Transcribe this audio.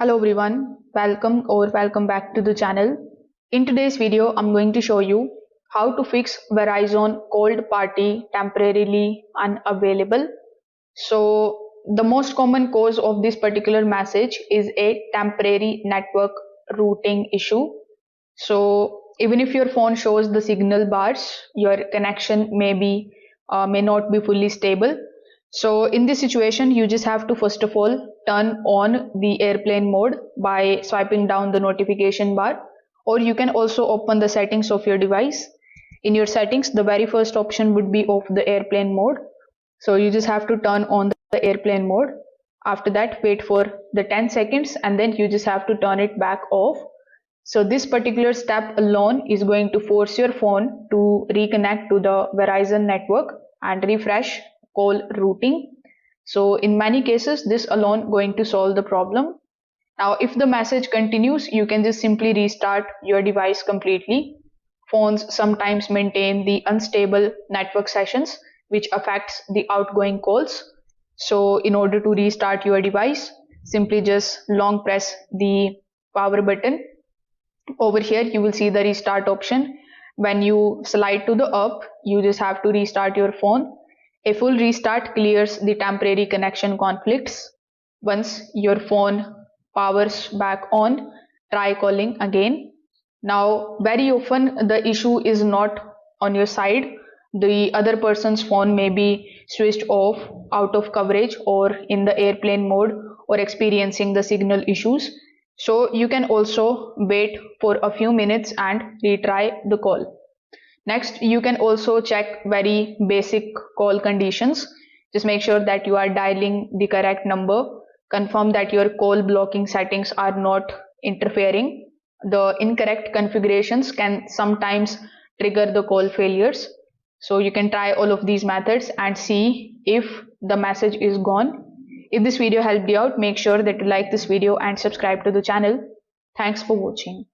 Hello everyone, welcome back to the channel. In today's video, I'm going to show you how to fix Verizon cold party temporarily unavailable. So the most common cause of this particular message is a temporary network routing issue. So even if your phone shows the signal bars, your connection may not be fully stable. So in this situation, you just have to first of all turn on the airplane mode by swiping down the notification bar, or you can also open the settings of your device. In your settings, the very first option would be of the airplane mode. So you just have to turn on the airplane mode. After that, wait for the 10 seconds and then you just have to turn it back off. So this particular step alone is going to force your phone to reconnect to the Verizon network and refresh call routing. So in many cases, this alone going to solve the problem. Now, if the message continues, you can just simply restart your device completely. Phones sometimes maintain the unstable network sessions, which affects the outgoing calls. So in order to restart your device, simply just long press the power button. Over here you will see the restart option. When you slide to the up, you just have to restart your phone. A full restart clears the temporary connection conflicts. Once your phone powers back on, try calling again. Now very often the issue is not on your side. The other person's phone may be switched off, out of coverage, or in the airplane mode, or experiencing the signal issues. So you can also wait for a few minutes and retry the call. Next, you can also check very basic call conditions. Just make sure that you are dialing the correct number. Confirm that your call blocking settings are not interfering. The incorrect configurations can sometimes trigger the call failures. So you can try all of these methods and see if the message is gone. If this video helped you out, make sure that you like this video and subscribe to the channel. Thanks for watching.